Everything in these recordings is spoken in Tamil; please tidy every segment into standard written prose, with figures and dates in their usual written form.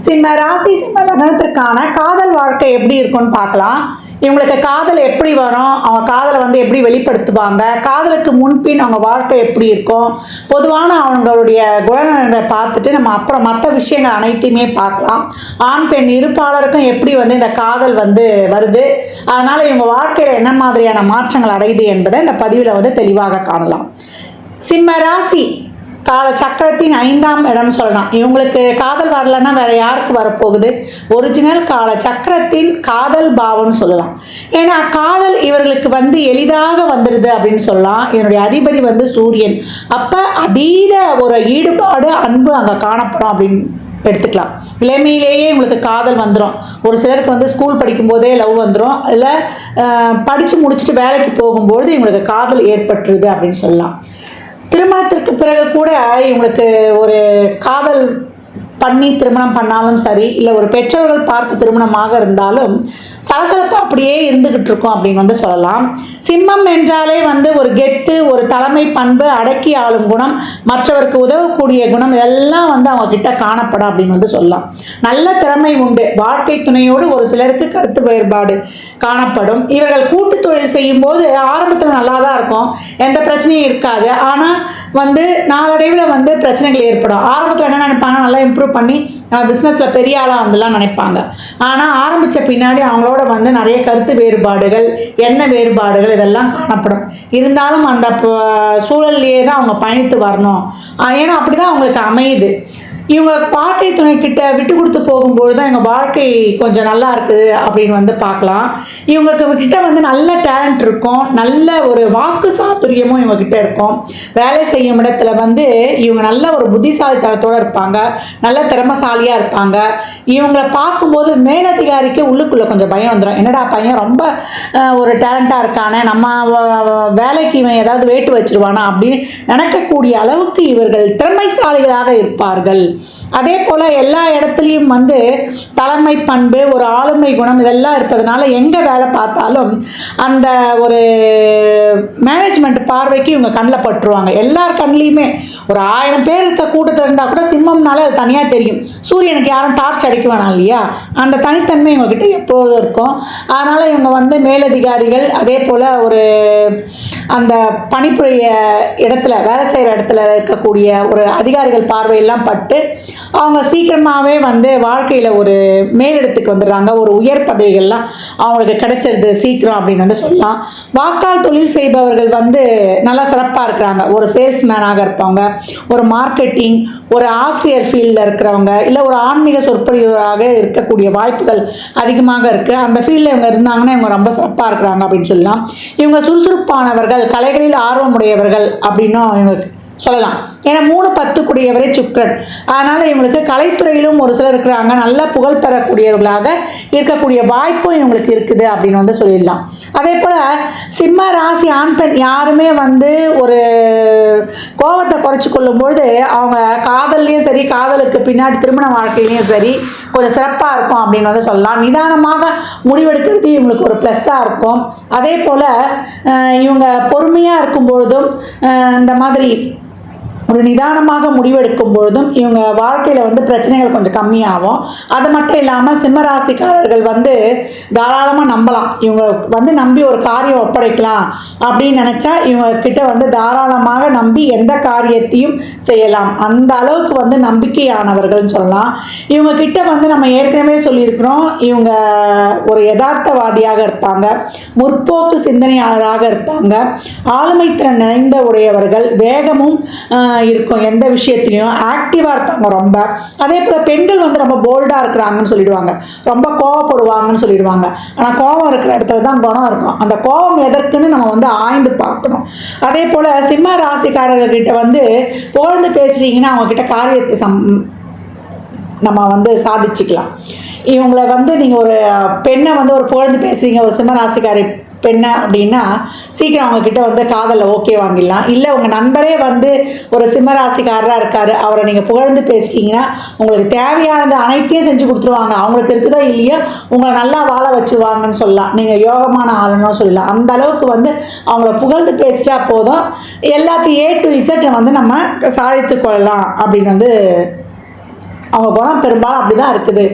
சிம்ம ராசி சிம்ம லக்னத்திற்கான காதல் வாழ்க்கை எப்படி இருக்கும்னு பார்க்கலாம். இவங்களுக்கு காதல் எப்படி வரும், அவங்க காதலை வந்து எப்படி வெளிப்படுத்துவாங்க, காதலுக்கு முன்பின் அவங்க வாழ்க்கை எப்படி இருக்கும், பொதுவான அவங்களுடைய குணநலங்களை பார்த்துட்டு நம்ம அப்புறம் மற்ற விஷயங்கள் அனைத்தையுமே பார்க்கலாம். ஆண் பெண் இருப்பாளருக்கும் எப்படி வந்து இந்த காதல் வந்து வருது, அதனால இவங்க வாழ்க்கையில என்ன மாதிரியான மாற்றங்கள் அடையுது என்பதை இந்த பதிவில் வந்து தெளிவாக காணலாம். சிம்ம ராசி கால சக்கரத்தின் 5ஆம் இடம் சொல்லலாம். இவங்களுக்கு காதல் வரலன்னா வேற யாருக்கு வரப்போகுது? ஒரிஜினல் கால சக்கரத்தின் காதல் பாவம்னு சொல்லலாம். ஏன்னா காதல் இவர்களுக்கு வந்து எளிதாக வந்துடுது அப்படின்னு சொல்லலாம். இதனுடைய அதிபதி வந்து சூரியன். அப்ப அதீத ஒரு ஈடுபாடு அன்பு அங்க காணப்படும் அப்படின்னு எடுத்துக்கலாம். இளமையிலேயே உங்களுக்கு காதல் வந்துடும். ஒரு சிலருக்கு வந்து ஸ்கூல் படிக்கும் போதே லவ் வந்துடும், இல்லை படித்து முடிச்சுட்டு வேலைக்கு போகும்போது இவங்களுக்கு காதல் ஏற்பட்டுருது அப்படின்னு சொல்லலாம். திருமணத்திற்கு பிறகு கூட இவங்களுக்கு ஒரு காதல் பண்ணி திருமணம் பண்ணாலும் சரி, இல்லை ஒரு பெற்றோர்கள் பார்த்து திருமணமாக இருந்தாலும் சலசலப்பு அப்படியே இருந்துகிட்டு இருக்கும் அப்படின்னு வந்து சொல்லலாம். சிம்மம் என்றாலே வந்து ஒரு கெத்து, ஒரு தலைமை பண்பு, அடக்கி ஆளும் குணம், மற்றவருக்கு உதவக்கூடிய குணம், இதெல்லாம் வந்து அவங்க கிட்ட காணப்படும் அப்படின்னு வந்து சொல்லலாம். நல்ல திறமை உண்டு. வாழ்க்கை துணையோடு ஒரு சிலருக்கு கருத்து வேறுபாடு காணப்படும். இவர்கள் கூட்டு தொழில் செய்யும் போது ஆரம்பத்தில் நல்லா தான் இருக்கும், எந்த பிரச்சனையும் இருக்காது. ஆனால் வந்து நாளடைவில் வந்து பிரச்சனைகள் ஏற்படும். ஆரம்பத்தில் என்ன நினைப்பாங்க, நல்லா இம்ப்ரூவ் பண்ணி பிஸ்னஸில் பெரிய ஆளாக வந்துலாம் நினைப்பாங்க. ஆனால் ஆரம்பித்த பின்னாடி அவங்களோட வந்து நிறைய கருத்து வேறுபாடுகள், எண்ண வேறுபாடுகள் இதெல்லாம் காணப்படும். இருந்தாலும் அந்த சூழல்லையே தான் அவங்க பயணித்து வரணும். ஏன்னா அப்படி தான் அவங்களுக்கு அமையுது. இவங்க வாழ்க்கை துணை கிட்ட விட்டு கொடுத்து போகும்போது தான் எங்கள் வாழ்க்கை கொஞ்சம் நல்லா இருக்குது அப்படின்னு வந்து பார்க்கலாம். இவங்களுக்கு கிட்ட வந்து நல்ல டேலண்ட் இருக்கும், நல்ல ஒரு வாக்கு சாதுரியமும் இவங்க கிட்ட இருக்கும். வேலை செய்யும் இடத்துல வந்து இவங்க நல்ல ஒரு புத்திசாலித்தனத்தோடு இருப்பாங்க, நல்ல திறமசாலியாக இருப்பாங்க. இவங்களை பார்க்கும்போது மேலதிகாரிக்கு உள்ளுக்குள்ளே கொஞ்சம் பயம் வந்துடும். என்னடா பையன் ரொம்ப ஒரு டேலண்டாக இருக்கானே, நம்ம வேலைக்கு இவன் ஏதாவது வேட்டு வச்சிருவானா அப்படின்னு நினைக்கக்கூடிய அளவுக்கு இவர்கள் திறமைசாலிகளாக இருப்பார்கள். அதே போல் எல்லா இடத்துலையும் வந்து தலைமை பண்பு, ஒரு ஆளுமை குணம் இதெல்லாம் இருப்பதனால எங்கே வேலை பார்த்தாலும் அந்த ஒரு மேனேஜ்மெண்ட் பார்வைக்கு இவங்க கண்ணில் பட்டுருவாங்க. எல்லார் கண்ணிலையுமே ஒரு 1000 பேர் இருக்க கூட்டத்தில் இருந்தால் கூட சிம்மம்னால அது தனியாக தெரியும். சூரியனுக்கு யாரும் டார்ச் அடிக்க வேணாம் இல்லையா, அந்த தனித்தன்மை இவங்ககிட்ட எப்போதும் இருக்கும். அதனால் இவங்க வந்து மேலதிகாரிகள், அதே போல் ஒரு அந்த பணிபுரிய இடத்துல வேலை செய்கிற இடத்துல இருக்கக்கூடிய ஒரு அதிகாரிகள் பார்வையெல்லாம் பட்டு அவங்க சீக்கிரமாகவே வந்து வாழ்க்கையில் ஒரு மேலிடத்துக்கு வந்துடுறாங்க. ஒரு உயர் பதவிகள்லாம் அவங்களுக்கு கிடைச்சிருது சீக்கிரம் அப்படின்னு வந்து சொல்லலாம். வாக்கால் தொழில் செய்பவர்கள் வந்து நல்லா சிறப்பாக இருக்கிறாங்க. ஒரு சேல்ஸ்மேனாக இருப்பவங்க, ஒரு மார்க்கெட்டிங், ஒரு ஆசிரியர் ஃபீல்டில் இருக்கிறவங்க, இல்லை ஒரு ஆன்மீக சொற்பொழிவராக இருக்கக்கூடிய வாய்ப்புகள் அதிகமாக இருக்குது. அந்த ஃபீல்டில் இவங்க இருந்தாங்கன்னா இவங்க ரொம்ப சிறப்பாக இருக்கிறாங்க அப்படின்னு சொல்லலாம். இவங்க சுறுசுறுப்பானவர்கள், கலைகளில் ஆர்வமுடையவர்கள் அப்படின்னும் இவங்க சொல்லலாம். ஏன்னா 3-10 கூடியவரே சுக்கிரன். அதனால் இவங்களுக்கு கலைத்துறையிலும் ஒரு சிலர் இருக்கிறாங்க, நல்ல புகழ் பெறக்கூடியவர்களாக இருக்கக்கூடிய வாய்ப்பும் இவங்களுக்கு இருக்குது அப்படின்னு வந்து சொல்லிடலாம். அதே போல் சிம்ம ராசி ஆண் பெண் யாருமே வந்து ஒரு கோபத்தை குறைச்சி கொள்ளும்பொழுது அவங்க காதல்லையும் சரி, காதலுக்கு பின்னாடி திருமண வாழ்க்கையிலையும் சரி கொஞ்சம் சிறப்பாக இருக்கும் அப்படின்னு வந்து சொல்லலாம். நிதானமாக முடிவெடுக்கிறது இவங்களுக்கு ஒரு ப்ளஸ்ஸாக இருக்கும். அதே போல் இவங்க பொறுமையாக இருக்கும்பொழுதும் இந்த மாதிரி ஒரு நிதானமாக முடிவெடுக்கும் பொழுதும் இவங்க வாழ்க்கையில் வந்து பிரச்சனைகள் கொஞ்சம் கம்மியாகும். அது மட்டும் இல்லாமல் சிம்மராசிக்காரர்கள் வந்து தாராளமாக நம்பலாம். இவங்க வந்து நம்பி ஒரு காரியம் ஒப்படைக்கலாம் அப்படின்னு நினச்சா இவங்க கிட்ட வந்து தாராளமாக நம்பி எந்த காரியத்தையும் செய்யலாம். அந்த அளவுக்கு வந்து நம்பிக்கையானவர்கள்னு சொல்லலாம். இவங்க கிட்ட வந்து நம்ம ஏற்கனவே சொல்லியிருக்கிறோம், இவங்க ஒரு யதார்த்தவாதியாக இருப்பாங்க, முற்போக்கு சிந்தனையாளராக இருப்பாங்க, ஆளுமை திறன் நிறைந்த உடையவர்கள், வேகமும் இருக்கும், எந்த விஷயத்திலையும் ஆக்டிவாக இருப்பாங்க ரொம்ப. அதே போல் பெண்கள் வந்து ரொம்ப போல்டாக இருக்கிறாங்கன்னு சொல்லிடுவாங்க, ரொம்ப கோவப்படுவாங்கன்னு சொல்லிடுவாங்க. ஆனால் கோபம் இருக்கிற இடத்துல தான் குணம் இருக்கும். அந்த கோபம் எதற்குன்னு நம்ம வந்து ஆய்ந்து பார்க்கணும். அதே போல் சிம்ம ராசிக்காரர்கிட்ட வந்து புகழ்ந்து பேசுறீங்கன்னா அவங்க கிட்ட காரியத்தை நம்ம வந்து சாதிச்சுக்கலாம். இவங்களை வந்து நீங்கள் ஒரு பெண்ணை வந்து ஒரு புகழ்ந்து பேசுறீங்க, ஒரு சிம்ம ராசிக்காரி பெண்ணை அப்படின்னா சீக்கிரம் அவங்க கிட்ட வந்து காதலில் ஓகே வாங்கிடலாம். இல்லை உங்கள் நண்பரே வந்து ஒரு சிம்மராசிக்காரராக இருக்கார், அவரை நீங்கள் புகழ்ந்து பேசிட்டீங்கன்னா உங்களுக்கு தேவையானது அனைத்தையும் செஞ்சு கொடுத்துருவாங்க. அவங்களுக்கு இருக்குதோ இல்லையோ உங்களை நல்லா வாழ வச்சுருவாங்கன்னு சொல்லலாம். நீங்கள் யோகமான ஆளுன்னு சொல்லலாம். அந்த அளவுக்கு வந்து அவங்கள புகழ்ந்து பேசிட்டா போதும், எல்லாத்தையும் A to Z வந்து நம்ம சாதித்து கொள்ளலாம் அப்படின்னு வந்து அவங்க குணம் பெரும்பாலும் அப்படிதான் இருக்குது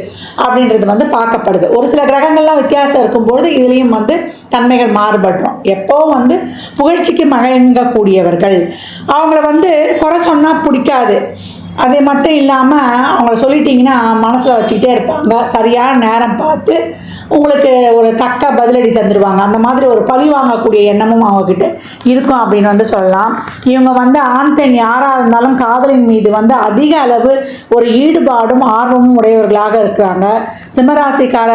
அப்படின்றது வந்து பார்க்கப்படுது. ஒரு சில கிரகங்கள்லாம் வித்தியாசம் இருக்கும்போது இதுலேயும் வந்து தன்மைகள் மாறுபடுறோம். எப்போவும் வந்து புகழ்ச்சிக்கு மயங்கக்கூடியவர்கள், அவங்கள வந்து குறை சொன்னால் பிடிக்காது. அது மட்டும் இல்லாமல் அவங்கள சொல்லிட்டிங்கன்னா மனசில் வச்சுக்கிட்டே இருப்பாங்க. சரியான நேரம் பார்த்து உங்களுக்கு ஒரு தக்க பதிலடி தந்துடுவாங்க. அந்த மாதிரி ஒரு பழி வாங்கக்கூடிய எண்ணமும் அவங்கக்கிட்ட இருக்கும் அப்படின்னு வந்து சொல்லலாம். இவங்க வந்து ஆண் பெண் யாராக இருந்தாலும் காதலின் மீது வந்து அதிக அளவு ஒரு ஈடுபாடும் ஆர்வமும் உடையவர்களாக இருக்கிறாங்க. சிம்மராசிக்கார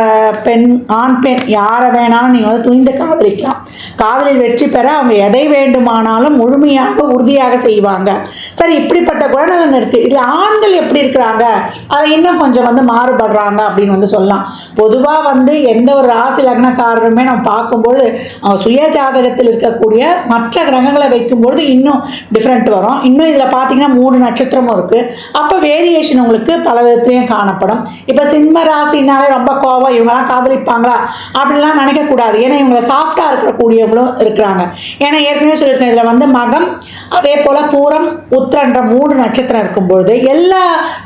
பெண் ஆண் பெண் யாரை வேணாலும் நீங்கள் வந்து துணிந்து காதலிக்கலாம். காதலில் வெற்றி பெற அவங்க எதை வேண்டுமானாலும் முழுமையாக உறுதியாக செய்வாங்க. சரி, இப்படிப்பட்ட குணநலன் இருக்குது. இதில் ஆண்கள் எப்படி இருக்கிறாங்க, அதை இன்னும் கொஞ்சம் வந்து மாறுபடுறாங்க அப்படின்னு வந்து சொல்லலாம். பொதுவாக வந்து எந்த ஒரு ராசி லக்னக்காரருமே நம்ம பார்க்கும்போது அவங்க சுய ஜாதகத்தில் இருக்கக்கூடிய மற்ற கிரகங்களை வைக்கும்பொழுது இன்னும் டிஃப்ரெண்ட் வரும். இன்னும் இதில் பார்த்தீங்கன்னா 3 நட்சத்திரமும் இருக்குது. அப்போ வேரியேஷன் உங்களுக்கு பல விதத்துலையும் காணப்படும். இப்போ சிம்ம ராசினாலே ரொம்ப கோவம், இவங்கெல்லாம் காதலிப்பாங்களா அப்படின்லாம் நினைக்கக்கூடாது. ஏன்னா இவங்க சாஃப்டாக இருக்கக்கூடியவங்களும் இருக்கிறாங்க. ஏன்னா ஏற்கனவே சொல்லியிருக்கேன், இதில் வந்து மகம், அதே போல் பூரம், உத்திரன்ற 3 நட்சத்திரம் இருக்கும்பொழுது எல்லா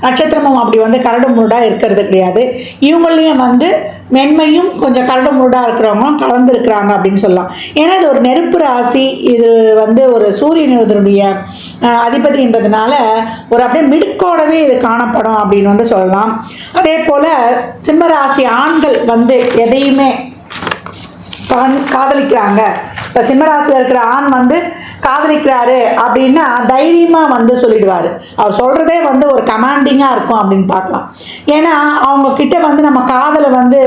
நட்சத்திரமும் அப்படி வந்து கரடு முரடாக இருக்கிறது கிடையாது. இவங்களையும் வந்து மென்மையும் கொஞ்சம் கரடு முரடாக இருக்கிறவங்களும் கலந்துருக்கிறாங்க அப்படின்னு சொல்லலாம். ஏன்னா இது ஒரு நெருப்பு ராசி, இது வந்து ஒரு சூரியனுடைய அதிபதின்றதுனால ஒரு அப்படியே மிடுக்கோடவே இது காணப்படும் அப்படின்னு வந்து சொல்லலாம். அதே போல் சிம்மராசி ஆண்கள் வந்து எதையுமே காதலிக்கிறாங்க. இப்போ சிம்மராசியில் இருக்கிற ஆண் வந்து காதலிக்கிறாரு அப்படின்னா தைரியமாக வந்து சொல்லிடுவார். அவர் சொல்கிறதே வந்து ஒரு கமாண்டிங்காக இருக்கும் அப்படின்னு பார்க்கலாம். ஏன்னா அவங்கக்கிட்ட வந்து நம்ம காதலை வந்து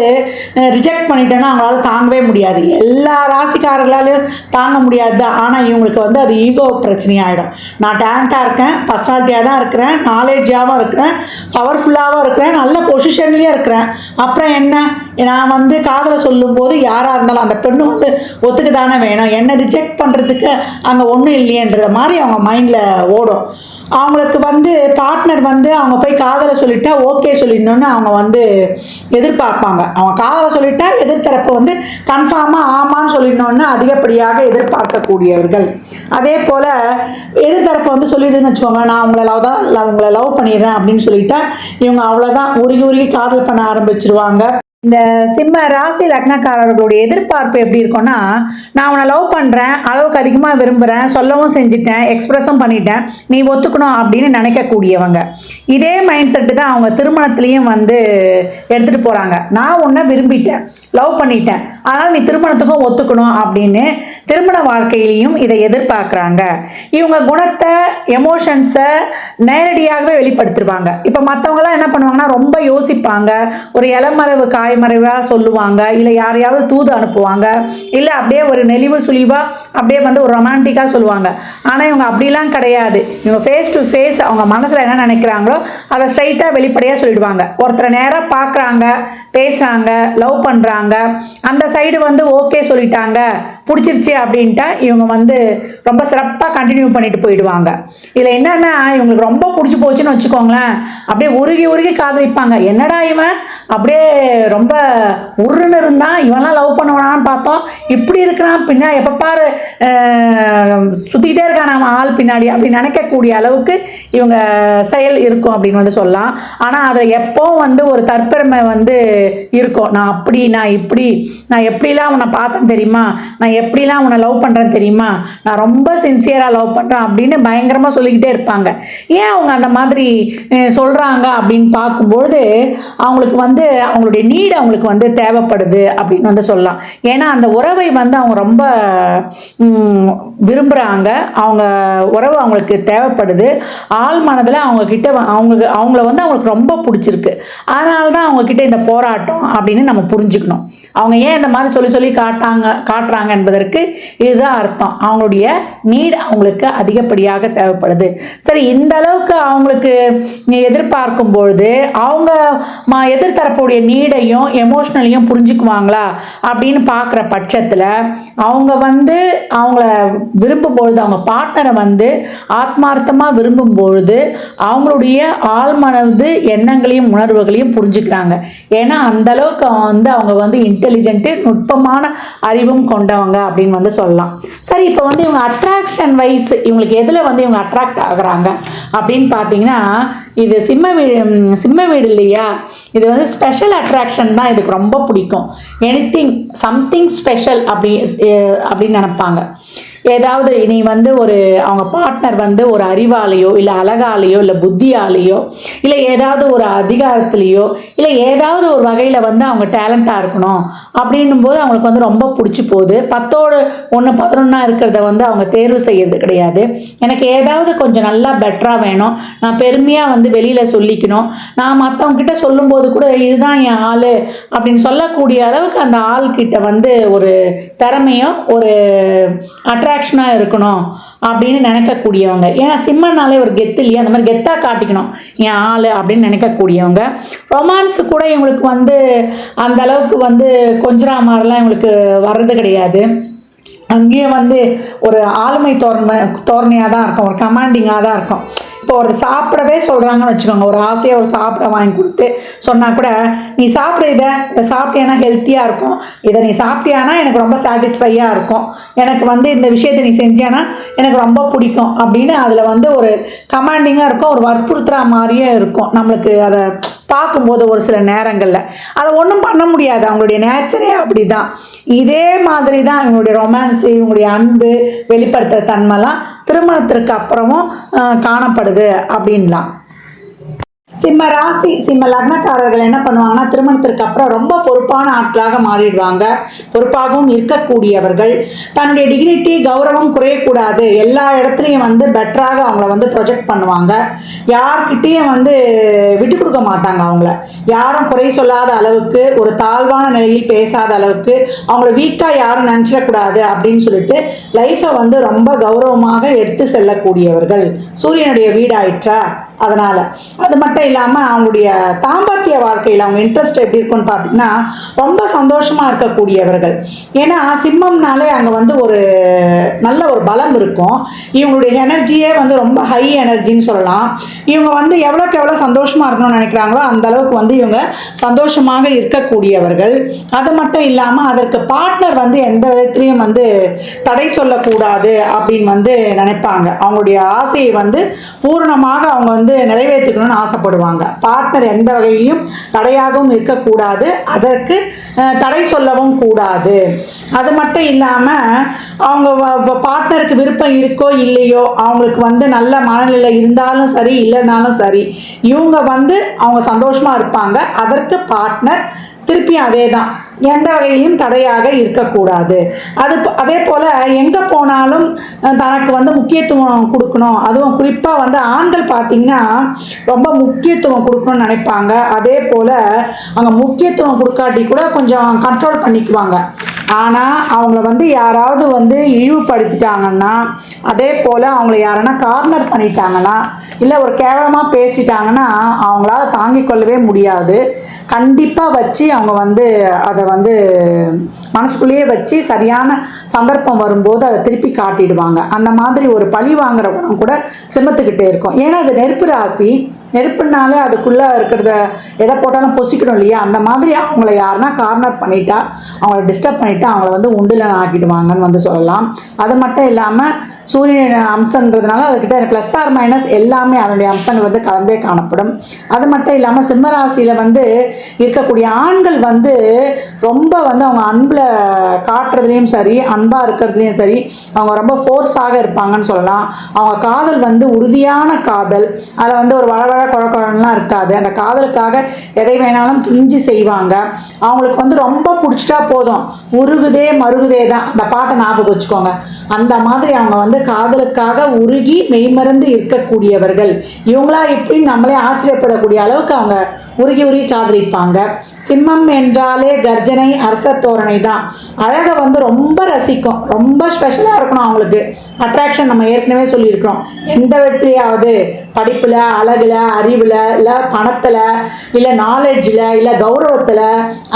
ரிஜெக்ட் பண்ணிட்டோன்னா அவங்களால தாங்கவே முடியாது. எல்லா ராசிக்காரர்களாலையும் தாங்க முடியாது தான். ஆனால் இவங்களுக்கு வந்து அது ஈகோ பிரச்சனையாகிடும். நான் டேலண்ட்டாக இருக்கேன், பர்சனாலிட்டியாக தான் இருக்கிறேன், நாலேஜாகவும் இருக்கிறேன், பவர்ஃபுல்லாகவும் இருக்கிறேன், நல்ல பொசிஷன்லேயும் இருக்கிறேன், அப்புறம் என்ன, நான் வந்து காதலை சொல்லும்போது யாராக இருந்தாலும் அந்த பெண்ணு வந்து ஒத்துக்கு தானே வேணும், என்னை ரிஜெக்ட் பண்ணுறதுக்கு அங்கே ஒன்றும் இல்லையன்ற மாதிரி அவங்க மைண்டில் ஓடும். அவங்களுக்கு வந்து பார்ட்னர் வந்து அவங்க போய் காதலை சொல்லிட்டா ஓகே சொல்லிடணுன்னு அவங்க வந்து எதிர்பார்ப்பாங்க. அவங்க காதலை சொல்லிட்டா எதிர்த்தரப்பு வந்து கன்ஃபார்மாக ஆமான்னு சொல்லிடணுன்னு அதிகப்படியாக எதிர்பார்க்கக்கூடியவர்கள். அதே போல் எதிர்த்தரப்பு வந்து சொல்லிடுன்னு வச்சுக்கோங்க, நான் உங்களை லவ் பண்ணிடுறேன் அப்படின்னு சொல்லிட்டா இவங்க அவ்வளோதான் உருகி உருகி காதல் பண்ண ஆரம்பிச்சிருவாங்க. இந்த சிம்ம ராசி லக்னக்காரர்களுடைய எதிர்பார்ப்பு எப்படி இருக்கும்னா, நான் அவனை லவ் பண்ணுறேன், அளவுக்கு அதிகமாக விரும்புகிறேன், சொல்லவும் செஞ்சுட்டேன், எக்ஸ்பிரஸும் பண்ணிட்டேன், நீ ஒத்துக்கணும் அப்படின்னு நினைக்கக்கூடியவங்க. இதே மைண்ட் செட்டு தான் அவங்க திருமணத்துலேயும் வந்து எடுத்துகிட்டு போகிறாங்க. நான் உன்னை விரும்பிட்டேன், லவ் பண்ணிட்டேன், அதனால் நீ திருமணத்துக்கும் ஒத்துக்கணும் அப்படின்னு திருமண வாழ்க்கையிலையும் இதை எதிர்பார்க்குறாங்க. இவங்க குணத்தை, எமோஷன்ஸை நேரடியாகவே வெளிப்படுத்திடுவாங்க. இப்போ மற்றவங்களாம் என்ன பண்ணுவாங்கன்னா ரொம்ப யோசிப்பாங்க, ஒரு இளமறைவு காய்மறைவாக சொல்லுவாங்க, இல்லை யாரையாவது தூது அனுப்புவாங்க, இல்லை அப்படியே ஒரு நெளிவு சுழிவாக அப்படியே வந்து ஒரு ரொமான்டிக்காக சொல்லுவாங்க. ஆனால் இவங்க அப்படிலாம் கிடையாது. இவங்க ஃபேஸ் டு ஃபேஸ் அவங்க மனசில் என்ன நினைக்கிறாங்களோ அதை ஸ்ட்ரைட்டாக வெளிப்படையாக சொல்லிடுவாங்க. ஒருத்தரை நேராக பார்க்குறாங்க, பேசுகிறாங்க, லவ் பண்ணுறாங்க, அந்த சைடு வந்து ஓகே சொல்லிட்டாங்க, பிடிச்சிருச்சு அப்படின்ட்டா இவங்க வந்து ரொம்ப சிறப்பாக கண்டினியூ பண்ணிட்டு போயிடுவாங்க. இதில் என்னன்னா இவங்களுக்கு ரொம்ப பிடிச்சி போச்சுன்னு வச்சுக்கோங்களேன், அப்படியே உருகி உருகி காதலிப்பாங்க. என்னடா இவன் அப்படியே ரொம்ப உருன்னு இருந்தான், இவன்லாம் லவ் பண்ணுவானான்னு பார்த்தோம், இப்படி இருக்கிறான், பின்னா எப்போ பாரு சுற்றிக்கிட்டே இருக்கான் நம்ம ஆள் பின்னாடி அப்படின்னு நினைக்கக்கூடிய அளவுக்கு இவங்க செயல் இருக்கும் அப்படின்னு வந்து சொல்லலாம். ஆனால் அதை எப்போ வந்து ஒரு தற்பெருமை வந்து இருக்கும். நான் அப்படி, நான் இப்படி, நான் எப்படிலாம் உன்னை பார்த்தேன் தெரியுமா, நான் எப்படிலாம் உன்னை லவ் பண்ணுறேன் தெரியுமா, நான் ரொம்ப சின்சியராக லவ் பண்ணுறேன் அப்படின்னு பயங்கரமாக சொல்லிக்கிட்டே இருப்பாங்க. ஏன் அவங்க அந்த மாதிரி சொல்கிறாங்க அப்படின்னு பார்க்கும்பொழுது அவங்களுக்கு வந்து அவங்களுடைய நீடு அவங்களுக்கு வந்து தேவைப்படுது அப்படின்னு வந்து சொல்லலாம். ஏன்னா அந்த உறவை வந்து அவங்க ரொம்ப விரும்புகிறாங்க, அவங்க உறவு அவங்களுக்கு தேவைப்படுது, ஆள் மனதில் அவங்கக்கிட்ட அவங்கள வந்து அவங்களுக்கு ரொம்ப பிடிச்சிருக்கு. அதனால தான் அவங்கக்கிட்ட இந்த போராட்டம் அப்படின்னு நம்ம புரிஞ்சுக்கணும். அவங்க ஏன் இந்த மாதிரி சொல்லி சொல்லி காட்டுறாங்க என்பதற்கு இதுதான் அர்த்தம். அவங்களுடைய நீட் அவங்களுக்கு அதிகப்படியாக தேவைப்படுது. சரி, இந்த அளவுக்கு அவங்களுக்கு எதிர்பார்க்கும் பொழுது அவங்க எதிர்த்தரப்புடைய நீடையும் எமோஷ்னலையும் புரிஞ்சுக்குவாங்களா அப்படின்னு பார்க்குற பட்சத்தில் அவங்க வந்து அவங்கள விரும்பும் பொழுது, அவங்க பார்ட்னரை வந்து ஆத்மார்த்தமாக விரும்பும் பொழுது அவங்களுடைய ஆழ்மனது எண்ணங்களையும் உணர்வுகளையும் புரிஞ்சுக்கிறாங்க. ஏன்னா அந்த அளவுக்கு வந்து அவங்க வந்து இன்டெலிஜென்ட்டு, நுட்பமான அறிவும் கொண்டவங்க அப்படின்னு வந்து வந்து சொல்லலாம். சரி, இப்போ வந்து இவங்க அட்ராக்ஷன் வைஸ் இவங்களுக்கு எதில் வந்து இவங்க அட்ராக்ட் ஆகுறாங்க அப்படின்னு பார்த்தீங்கன்னா, இது சிம்ம வீடு இல்லையா, இது வந்து ஸ்பெஷல் அட்ராக்ஷன் தான் இதுக்கு ரொம்ப பிடிக்கும். எனிதிங் சம்திங் ஸ்பெஷல் அப்படின்னு நினைப்பாங்க. ஏதாவது நீ வந்து அவங்க பார்ட்னர் வந்து ஒரு அறிவாலேயோ இல்லை அழகாலேயோ இல்லை புத்தியாலேயோ இல்லை ஏதாவது ஒரு அதிகாரத்துலேயோ இல்லை ஏதாவது ஒரு வகையில் வந்து அவங்க டேலண்டாக இருக்கணும் அப்படின்னும் போது அவங்களுக்கு வந்து ரொம்ப பிடிச்சி போகுது. 10ஓடு 1 11 இருக்கிறத வந்து அவங்க தேர்வு செய்யறது கிடையாது. எனக்கு ஏதாவது கொஞ்சம் நல்லா பெட்டராக வேணும், நான் பெருமையாக வந்து வெளியில் சொல்லிக்கணும், நான் மற்றவங்க கிட்ட சொல்லும்போது கூட இதுதான் என் ஆள் அப்படின்னு சொல்லக்கூடிய அளவுக்கு அந்த ஆள்கிட்ட வந்து ஒரு திறமையும் ஒரு அட்ராக்ஷனாக இருக்கணும் அப்படின்னு நினைக்கக்கூடியவங்க. ஏன்னா சிம்மனாலே ஒரு கெத்து இல்லையா, அந்த மாதிரி கெத்தாக காட்டிக்கணும் என் ஆள் அப்படின்னு நினைக்கக்கூடியவங்க. ரொமான்ஸ் கூட இவங்களுக்கு வந்து அந்த அளவுக்கு வந்து கொஞ்சரா மாதிரிலாம் இவங்களுக்கு வர்றது கிடையாது. அங்கேயே வந்து ஒரு ஆளுமை தோரணையாக தான் இருக்கும், ஒரு கமாண்டிங்காக தான் இருக்கும். இப்போ ஒரு சாப்பிடவே சொல்கிறாங்கன்னு வச்சுக்கோங்க, ஒரு ஆசையாக ஒரு சாப்பிட வாங்கி கொடுத்து சொன்னால் கூட, நீ சாப்பிட்ற இதை சாப்பிட்டியானா ஹெல்த்தியாக இருக்கும், இதை நீ சாப்பிட்டியானா எனக்கு ரொம்ப சாட்டிஸ்ஃபையாக இருக்கும், எனக்கு வந்து இந்த விஷயத்தை நீ செஞ்சியானா எனக்கு ரொம்ப பிடிக்கும் அப்படின்னு அதில் வந்து ஒரு கமாண்டிங்காக இருக்கும், ஒரு வற்புறுத்துகிற மாதிரியே இருக்கும். நம்மளுக்கு அதை பார்க்கும்போது ஒரு சில நேரங்களில் அதை ஒன்றும் பண்ண முடியாது, அவங்களுடைய நேச்சரே அப்படி தான். இதே மாதிரி தான் இவங்களுடைய ரொமான்ஸு, இவங்களுடைய அன்பு வெளிப்படுத்துகிற தன்மைலாம் திருமணத்திற்கு அப்புறமும் காணப்படுது அப்படின்லாம். சிம்ம ராசி சிம்ம லக்னக்காரர்கள் என்ன பண்ணுவாங்கன்னா, திருமணத்திற்கு அப்புறம் ரொம்ப பொறுப்பான ஆட்களாக மாறிடுவாங்க. பொறுப்பாகவும் இருக்கக்கூடியவர்கள். தன்னுடைய டிகினிட்டி கௌரவம் குறையக்கூடாது, எல்லா இடத்துலையும் வந்து பெட்டராக அவங்கள வந்து ப்ரொஜெக்ட் பண்ணுவாங்க. யார்கிட்டையும் வந்து விட்டு கொடுக்க மாட்டாங்க. அவங்கள யாரும் குறை சொல்லாத அளவுக்கு, ஒரு தாழ்வான நிலையில் பேசாத அளவுக்கு, அவங்கள வீக்காக யாரும் நினச்சிடக்கூடாது அப்படின்னு சொல்லிட்டு லைஃப்பை வந்து ரொம்ப கௌரவமாக எடுத்து செல்லக்கூடியவர்கள். சூரியனுடைய வீடாயிற்றா அதனால். அது மட்டும் இல்லாமல் அவங்களுடைய தாம்பத்திய வாழ்க்கையில் அவங்க இன்ட்ரெஸ்ட் எப்படி இருக்குன்னு பார்த்தீங்கன்னா, ரொம்ப சந்தோஷமாக இருக்கக்கூடியவர்கள். ஏன்னா சிம்மம்னாலே அங்கே வந்து ஒரு நல்ல ஒரு பலம் இருக்கும். இவங்களுடைய எனர்ஜியே வந்து ரொம்ப ஹை எனர்ஜின்னு சொல்லலாம். இவங்க வந்து எவ்வளோக்கு எவ்வளோ சந்தோஷமாக இருக்கணும்னு நினைக்கிறாங்களோ அந்த அளவுக்கு வந்து இவங்க சந்தோஷமாக இருக்கக்கூடியவர்கள். அது மட்டும் இல்லாமல் அதற்கு பார்ட்னர் வந்து எந்த விதத்துலையும் வந்து தடை சொல்லக்கூடாது அப்படின்னு வந்து நினைப்பாங்க. அவங்களுடைய ஆசையை வந்து பூரணமாக அவங்க வந்து நிறைவேற்றிக்கணும்னு ஆசைப்படுவாங்க. பார்ட்னர் எந்த வகையிலையும் தடையாகவும் இருக்கக்கூடாது, அதற்கு தடை சொல்லவும் கூடாது. அது மட்டும் இல்லாமல் அவங்க பார்ட்னருக்கு விருப்பம் இருக்கோ இல்லையோ, அவங்களுக்கு வந்து நல்ல மனநிலை இருந்தாலும் சரி இல்லைனாலும் சரி, இவங்க வந்து அவங்க சந்தோஷமாக இருப்பாங்க. அதற்கு பார்ட்னர் திருப்பி அதே தான், எந்த வகையிலும் தடையாக இருக்கக்கூடாது. அதே போல் எங்கே போனாலும் தனக்கு வந்து முக்கியத்துவம் கொடுக்கணும். அதுவும் குறிப்பாக வந்து ஆண்கள் பார்த்திங்கன்னா ரொம்ப முக்கியத்துவம் கொடுக்கணும்னு நினைப்பாங்க. அதே போல் அங்கே முக்கியத்துவம் கொடுக்காட்டி கூட கொஞ்சம் கண்ட்ரோல் பண்ணிக்குவாங்க. ஆனால் அவங்கள வந்து யாராவது வந்து இழிவுபடுத்திட்டாங்கன்னா, அதே போல் அவங்கள யாரன்னா கார்னர் பண்ணிட்டாங்கன்னா, இல்லை ஒரு கேவலமாக பேசிட்டாங்கன்னா அவங்களால தாங்கிக் கொள்ளவே முடியாது. கண்டிப்பாக வச்சு அவங்க வந்து அதை வந்து மனசுக்குள்ளேயே வச்சு சரியான சந்தர்ப்பம் வரும்போது அதை திருப்பி காட்டிடுவாங்க. அந்த மாதிரி ஒரு பழி வாங்குற குணம் கூட சிம்மத்துக்கிட்டே இருக்கும். ஏன்னா அது நெருப்பு ராசி. நெருப்புனாலே அதுக்குள்ளே இருக்கிறத எதை போட்டாலும் பொசிக்கணும் இல்லையா, அந்த மாதிரி அவங்கள யாருன்னா கார்னர் பண்ணிட்டா, அவங்கள டிஸ்டர்ப் பண்ணிட்டா அவங்கள வந்து உண்டுலன்னு ஆக்கிடுவாங்கன்னு வந்து சொல்லலாம். அது மட்டும் இல்லாமல் சூரியன் அம்சன்றதுனால அதுக்கிட்ட ப்ளஸ் ஆர் மைனஸ் எல்லாமே அதனுடைய அம்சங்கள் வந்து கலந்தே காணப்படும். அது மட்டும் இல்லாமல் சிம்மராசியில் வந்து இருக்கக்கூடிய ஆண்கள் வந்து ரொம்ப வந்து அவங்க அன்பில் காட்டுறதுலேயும் சரி, அன்பாக இருக்கிறதுலையும் சரி, அவங்க ரொம்ப ஃபோர்ஸாக இருப்பாங்கன்னு சொல்லலாம். அவங்க காதல் வந்து உறுதியான காதல், அதில் வந்து ஒரு வளவழ குழக்கம்லாம் இருக்காது. அந்த காதலுக்காக எதை வேணாலும் துணிஞ்சு செய்வாங்க. அவங்களுக்கு வந்து ரொம்ப பிடிச்சிட்டா போதும், உருகுதே மருகுதே தான், அந்த பாட்டை ஞாபகம் வச்சுக்கோங்க. அந்த மாதிரி அவங்க வந்து காதலுக்காக உருகி மெய்மறந்து இருக்கக்கூடியவர்கள். இவங்களா இப்படின்னு நம்மளே ஆச்சரியப்படக்கூடிய அளவுக்கு அவங்க உருகி உருகி காதலிப்பாங்க. சிம்மம் என்றாலே கர்ஜனை அரச தோரணை தான். அழகை வந்து ரொம்ப ரசிக்கும், ரொம்ப ஸ்பெஷலாக இருக்கணும் அவங்களுக்கு. அட்ராக்ஷன் நம்ம ஏற்கனவே சொல்லியிருக்கிறோம். எந்த விதத்துலையாவது படிப்பில், அழகில், அறிவில், இல்லை பணத்தில், இல்லை நாலேஜில், இல்லை கௌரவத்தில்,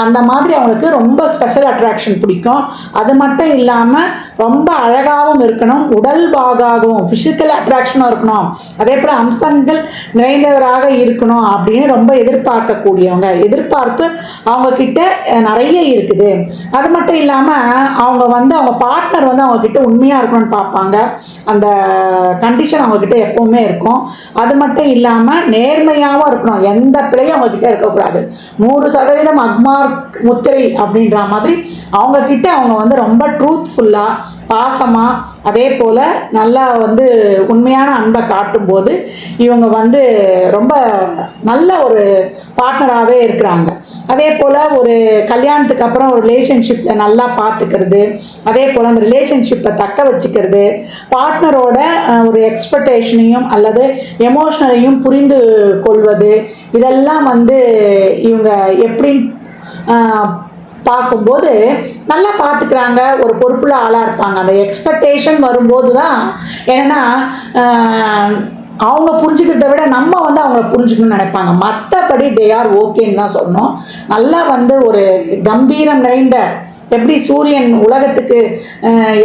அந்த மாதிரி அவங்களுக்கு ரொம்ப ஸ்பெஷல் அட்ராக்ஷன் பிடிக்கும். அது மட்டும் இல்லாமல் ரொம்ப அழகாகவும் இருக்கணும், உடல் வாகாகவும் ஃபிசிக்கல் அட்ராக்ஷனும் இருக்கணும், அதே போல் அம்சங்கள் நிறைந்தவராக இருக்கணும் அப்படின்னு ரொம்ப எதிர்பார்ப்பாங்க. எதிர்பார்க்கக்கூடியவங்க. எதிர்பார்ப்பு அவங்க கிட்ட நிறைய இருக்குது. அது மட்டும் இல்லாமல் அவங்க வந்து அவங்க பார்ட்னர் வந்து அவங்க கிட்ட உண்மையாக இருக்கணும்னு பார்ப்பாங்க. அந்த கண்டிஷன் அவங்க கிட்ட எப்பவுமே இருக்கும். அது மட்டும் இல்லாமல் நேர்மையாகவும் இருக்கணும். எந்த பிழையும் அவங்க கிட்ட இருக்கக்கூடாது. 100% அக்மார்க் முத்திரை அப்படின்ற மாதிரி அவங்க கிட்ட அவங்க வந்து ரொம்ப ட்ரூத்ஃபுல்லாக, பாசமாக, அதே போல் நல்லா வந்து உண்மையான அன்பை காட்டும்போது இவங்க வந்து ரொம்ப நல்ல ஒரு பார்ட்னராகவே இருக்கிறாங்க. அதே போல் ஒரு கல்யாணத்துக்கு அப்புறம் ஒரு ரிலேஷன்ஷிப்பில் நல்லா பார்த்துக்கிறது, அதே போல் அந்த ரிலேஷன்ஷிப்பை தக்க வச்சுக்கிறது, பார்ட்னரோட ஒரு எக்ஸ்பெக்டேஷனையும் அல்லது எமோஷனலையும் புரிந்து கொள்வது, இதெல்லாம் வந்து இவங்க எப்படின்னு பார்க்கும்போது நல்லா பார்த்துக்கிறாங்க. ஒரு பொறுப்புள்ள ஆளாக இருப்பாங்க. அந்த எக்ஸ்பெக்டேஷன் வரும்போது தான் என்னென்னா அவங்க புரிஞ்சுக்கிறத விட நம்ம வந்து அவங்கள புரிஞ்சுக்கணும்னு நினைப்பாங்க. மற்றபடி தே ஆர் ஓகேன்னு தான் சொல்லணும். நல்லா வந்து ஒரு கம்பீரம் நிறைந்த, எப்படி சூரியன் உலகத்துக்கு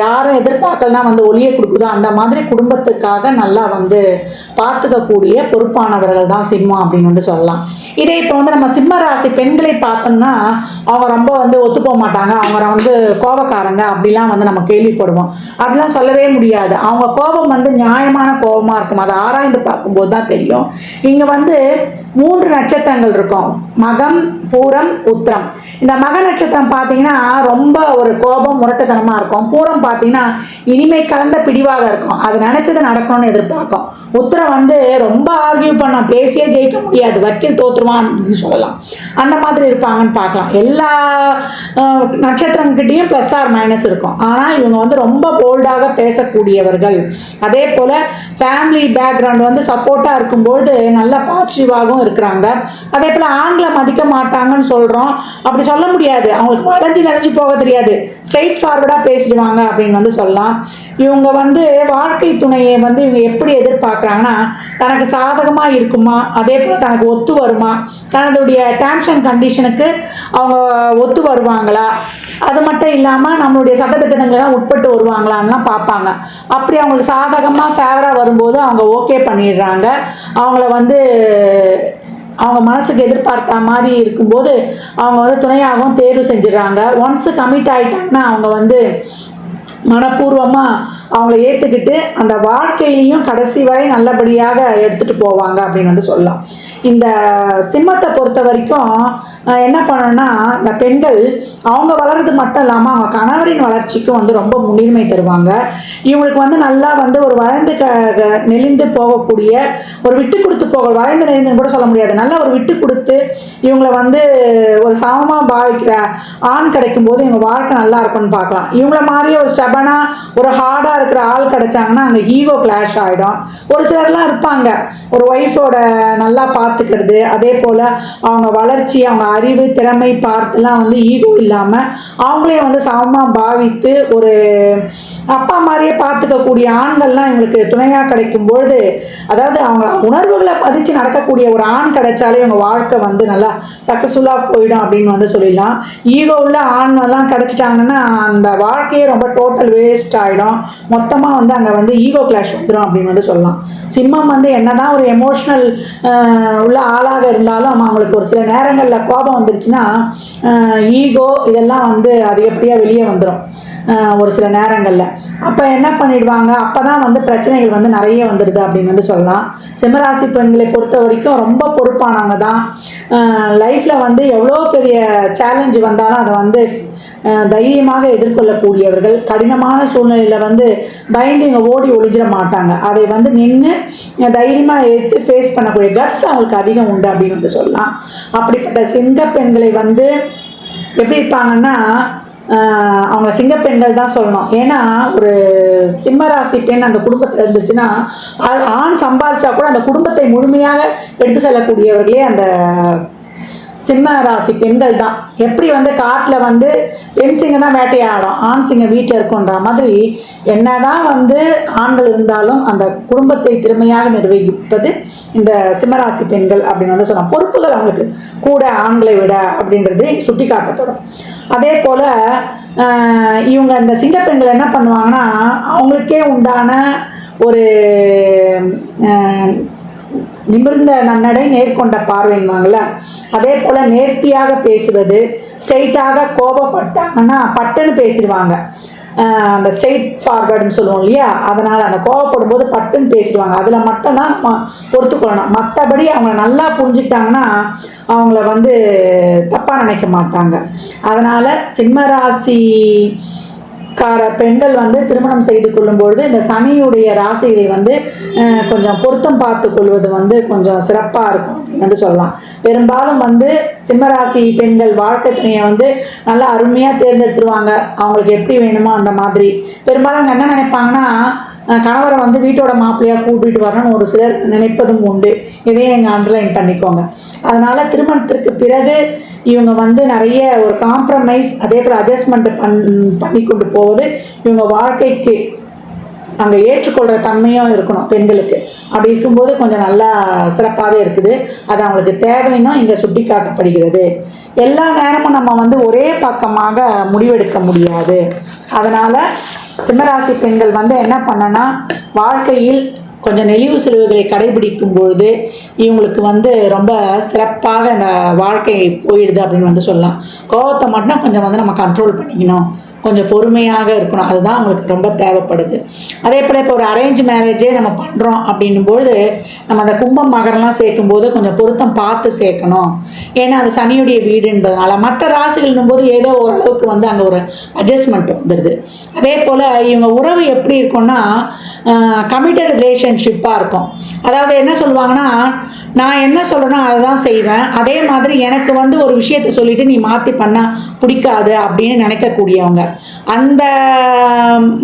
யாரும் எதிர்பார்க்கலனா வந்து ஒளியை கொடுக்குதோ அந்த மாதிரி குடும்பத்துக்காக நல்லா வந்து பார்த்துக்கக்கூடிய பொறுப்பானவர்கள் தான் சிம்மம் அப்படின்னு வந்து சொல்லலாம். இதே இப்போ வந்து நம்ம சிம்ம ராசி பெண்களை பார்த்தோம்னா அவங்க ரொம்ப வந்து ஒத்துப்போக மாட்டாங்க, அவங்க வந்து கோபக்காரங்க அப்படிலாம் வந்து நம்ம கேள்விப்படுவோம். அப்படிலாம் சொல்லவே முடியாது. அவங்க கோபம் வந்து நியாயமான கோபமாக இருக்கும். அதை ஆராய்ந்து பார்க்கும்போது தான் தெரியும். இங்கே வந்து 3 நட்சத்திரங்கள் இருக்கும். மகம், பூரம், உத்திரம். இந்த மக நட்சத்திரம் பார்த்தீங்கன்னா ரொம்ப ஒரு கோபம் முரட்டுத்தனமாக இருக்கும். பூரம் பார்த்தீங்கன்னா இனிமை கலந்த பிடிவாதம் இருக்கும். அது நினைச்சது நடக்கணும்னு எதிர்பார்க்கும். உத்திரம் வந்து ரொம்ப ஆர்கியூ பண்ண, பேசியே ஜெயிக்க முடியாது, வக்கீல் தோற்றுவான் அப்படின்னு சொல்லலாம். அந்த மாதிரி இருப்பாங்கன்னு பார்க்கலாம். எல்லா நட்சத்திரங்கிட்டையும் ப்ளஸ் ஆர் மைனஸ் இருக்கும். ஆனால் இவங்க வந்து ரொம்ப போல்டாக பேசக்கூடியவர்கள். அதே போல் ஃபேமிலி பேக்ரவுண்ட் வந்து சப்போர்ட்டாக இருக்கும்பொழுது நல்லா பாசிட்டிவாகவும் இருக்கிறாங்க. அதே போல் ஆண்களை மதிக்க மாட்டாங்கன்னு சொல்கிறோம், அப்படி சொல்ல முடியாது. அவங்களுக்கு வளைஞ்சு போக தெரியாது, ஸ்ட்ரெயிட் ஃபார்வர்டாக பேசிடுவாங்க அப்படின்னு வந்து சொல்லலாம். இவங்க வந்து வாழ்க்கை துணையை வந்து இவங்க எப்படி எதிர்பார்க்குறாங்கன்னா தனக்கு சாதகமாக இருக்குமா, அதே போல் தனக்கு ஒத்து வருமா, தனதுடைய டேர்ம்ஸ் அண்ட் கண்டிஷனுக்கு அவங்க ஒத்து வருவாங்களா, அது மட்டும் இல்லாமல் நம்மளுடைய சட்டத்திட்டங்கள்லாம் உட்பட்டு வருவாங்களான்லாம் பார்ப்பாங்க. அப்படி அவங்களுக்கு சாதகமாக ஃபேவராக வரும்போது அவங்க ஓகே பண்ணிடுறாங்க. அவங்கள வந்து அவங்க மனசுக்கு எதிர்பார்த்த மாதிரி இருக்கும்போது அவங்க வந்து துணையாகவும் தேர்வு செஞ்சிடறாங்க. ஒன்ஸ் கமிட் ஆகிட்டாங்கன்னா அவங்க வந்து மனப்பூர்வமாக அவங்கள ஏற்றுக்கிட்டு அந்த வாழ்க்கையிலையும் கடைசி வரை நல்லபடியாக எடுத்துகிட்டு போவாங்க அப்படின்னு வந்து சொல்லலாம். இந்த சிம்மத்தை பொறுத்த வரைக்கும் என்ன பண்ணணும்னா இந்த பெண்கள் அவங்க வளர்றது மட்டும் இல்லாமல் அவங்க கணவரின் வளர்ச்சிக்கும் வந்து ரொம்ப முன்னுரிமை தருவாங்க. இவங்களுக்கு வந்து நல்லா வந்து ஒரு வளைந்து நெளிந்து போகக்கூடிய, ஒரு விட்டு கொடுத்து வளைந்து நெளிந்துன்னு கூட சொல்ல முடியாது, நல்லா ஒரு விட்டு கொடுத்து இவங்களை வந்து ஒரு சமமாக பாவிக்கிற ஆண் கிடைக்கும் போது இவங்க வாழ்க்கை நல்லா இருக்கும்னு பார்க்கலாம். இவங்கள மாதிரியே ஒரு ஸ்டெபனாக ஒரு ஹார்டாக இருக்கிற ஆள் கிடைச்சாங்கன்னா அங்கே ஈகோ கிளாஷ் ஆகிடும். ஒரு சிலர்லாம் இருப்பாங்க, ஒரு ஒய்ஃபோட நல்லா பார்த்துக்கிறது, அதே போல் அவங்க வளர்ச்சி, அவங்க அறிவு திறமை பார்த்துலாம் வந்து ஈகோ இல்லாமல் அவங்களையும் வந்து சமமாக பாவித்து ஒரு அப்பா மாதிரியே பார்த்துக்கக்கூடிய ஆண்கள்லாம் இவங்களுக்கு துணையாக கிடைக்கும்பொழுது, அதாவது அவங்க உணர்வுகளை பதிச்சு நடக்கக்கூடிய ஒரு ஆண் கிடைச்சாலே இவங்க வாழ்க்கை வந்து நல்லா சக்ஸஸ்ஃபுல்லாக போயிடும் அப்படின்னு வந்து சொல்லிடலாம். ஈகோ உள்ள ஆண்லாம் கிடைச்சிட்டாங்கன்னா அந்த வாழ்க்கையே ரொம்ப டோட்டல் வேஸ்ட் ஆகிடும். மொத்தமாக வந்து அங்கே வந்து ஈகோ கிளாஷ் வந்துடும் அப்படின்னு வந்து சொல்லலாம். சிம்மம் வந்து என்னதான் ஒரு எமோஷ்னல் உள்ள ஆளாக இருந்தாலும் அவங்களுக்கு ஒரு சில நேரங்களில் கோபம் வந்துருச்சுன்னா ஈகோ இதெல்லாம் வந்து அதிகப்படியாக வெளியே வந்துடும் ஒரு சில நேரங்களில். அப்போ என்ன பண்ணிடுவாங்க, அப்போ தான் வந்து பிரச்சனைகள் வந்து நிறைய வந்துடுது அப்படின்னு வந்து சொல்லலாம். சிம்மராசி பெண்களை பொறுத்த வரைக்கும் ரொம்ப பொறுப்பானவங்க தான். லைஃப்பில் வந்து எவ்வளோ பெரிய சேலஞ்சு வந்தாலும் அதை வந்து தைரியமாக எதிர்கொள்ளக்கூடியவர்கள். கடினமான சூழ்நிலையில் வந்து பயந்து இங்கே ஓடி ஒளிஞ்சிட மாட்டாங்க. அதை வந்து நின்று தைரியமாக எடுத்து ஃபேஸ் பண்ணக்கூடிய கட்ஸ் அவங்களுக்கு அதிகம் உண்டு அப்படின்னு வந்து சொல்லலாம். அப்படிப்பட்ட சிங்க பெண்களை வந்து எப்படி இருப்பாங்கன்னா அவங்க சிங்கப்பெண்கள் தான் சொல்லணும். ஏன்னா ஒரு சிம்மராசி பெண் அந்த குடும்பத்தில் இருந்துச்சுன்னா ஆண் சம்பாதிச்சா கூட அந்த குடும்பத்தை முழுமையாக எடுத்து செல்லக்கூடியவர்களே அந்த சிம்ம ராசி பெண்கள் தான். எப்படி வந்து காட்டில் வந்து பெண் சிங்கம் தான் வேட்டையாடும், ஆண் சிங்கம் வீட்டில் இருக்குன்ற மாதிரி என்னதான் வந்து ஆண்கள் இருந்தாலும் அந்த குடும்பத்தை திறமையாக நிர்வகிப்பது இந்த சிம்மராசி பெண்கள் அப்படின்னு வந்து சொன்னோம். பொறுப்புகள் அவங்களுக்கு கூட ஆண்களை விட அப்படின்றது சுட்டி காட்டப்படும். அதே போல் இவங்க இந்த சிங்கப்பெண்கள் என்ன பண்ணுவாங்கன்னா அவங்களுக்கே உண்டான ஒரு நிமிர்ந்த நன்னடை நேர்கொண்ட பார்வைன்வாங்கள்ல, அதே போல் நேர்த்தியாக பேசுவது, ஸ்ட்ரெயிட்டாக கோபப்பட்டாங்கன்னா பட்டுன்னு பேசிடுவாங்க. அந்த ஸ்ட்ரெயிட் ஃபார்வர்டுன்னு சொல்லுவோம் இல்லையா, அதனால் அந்த கோவப்படும் போது பட்டுன்னு பேசிடுவாங்க. அதில் மட்டும்தான் நம்ம பொறுத்துக்கொள்ளணும். மற்றபடி அவங்க நல்லா புரிஞ்சுக்கிட்டாங்கன்னா அவங்கள வந்து தப்பாக நினைக்க மாட்டாங்க. அதனால் சிம்மராசி பெண்கள் வந்து திருமணம் செய்து கொள்ளும்பொழுது இந்த சனியுடைய ராசியை வந்து கொஞ்சம் பொருத்தம் பார்த்து கொள்வது வந்து கொஞ்சம் சிறப்பாக இருக்கும் அப்படின்னு வந்து சொல்லலாம். பெரும்பாலும் வந்து சிம்மராசி பெண்கள் வாழ்க்கை துணையை வந்து நல்லா அருமையாக தேர்ந்தெடுத்துருவாங்க. அவங்களுக்கு எப்படி வேணுமோ அந்த மாதிரி. பெரும்பாலும் அவங்க என்ன நினைப்பாங்கன்னா, கணவரை வந்து வீட்டோட மாப்பிள்ளையாக கூட்டிகிட்டு வரணும்னு ஒரு சிலர் நினைப்பதும் உண்டு. இதையும் எங்கள் அண்டர்லைன் பண்ணிக்கோங்க. அதனால் திருமணத்திற்கு பிறகு இவங்க வந்து நிறைய ஒரு காம்ப்ரமைஸ், அதே போல் அட்ஜஸ்ட்மெண்ட் பண்ணி கொண்டு போவது இவங்க வாழ்க்கைக்கு அங்கே ஏற்றுக்கொள்கிற தன்மையும் இருக்கணும் பெண்களுக்கு. அப்படி இருக்கும்போது கொஞ்சம் நல்லா சிறப்பாகவே இருக்குது. அது அவங்களுக்கு தேவைன்னா இங்கே சுட்டி காட்டப்படுகிறது. எல்லா நேரமும் நம்ம வந்து ஒரே பக்கமாக முடிவெடுக்க முடியாது. அதனால் சிம்மராசி பெண்கள் வந்து என்ன பண்ணனா, வாழ்க்கையில் கொஞ்சம் நெளிவு சுழிவுகளை கடைபிடிக்கும் பொழுது இவங்களுக்கு வந்து ரொம்ப சிறப்பாக இந்த வாழ்க்கை போயிடுது அப்படின்னு வந்து சொல்லலாம். கோபத்தை மட்டும் கொஞ்சம் வந்து நம்ம கண்ட்ரோல் பண்ணிக்கணும், கொஞ்சம் பொறுமையாக இருக்கணும். அதுதான் அவங்களுக்கு ரொம்ப தேவைப்படுது. அதே போல் இப்போ ஒரு அரேஞ்ச் மேரேஜே நம்ம பண்ணுறோம் அப்படின்னும்போது நம்ம அந்த கும்பம் மகரெல்லாம் சேர்க்கும்போது கொஞ்சம் பொருத்தம் பார்த்து சேர்க்கணும். ஏன்னா அது சனியுடைய வீடுன்றதுனால. மற்ற ராசிகள்னும் போது ஏதோ ஓரளவுக்கு வந்து அங்கே ஒரு அட்ஜஸ்ட்மெண்ட் வந்துடுது. அதே போல் இவங்க உறவு எப்படி இருக்கும்னா கமிட்டட் ரிலேஷன்ஷிப்பாக இருக்கும். அதாவது என்ன சொல்லுவாங்கன்னா, நான் என்ன சொல்கிறேனோ அதை தான் செய்வேன், அதே மாதிரி எனக்கு வந்து ஒரு விஷயத்தை சொல்லிவிட்டு நீ மாற்றி பண்ணால் பிடிக்காது அப்படின்னு நினைக்கக்கூடியவங்க. அந்த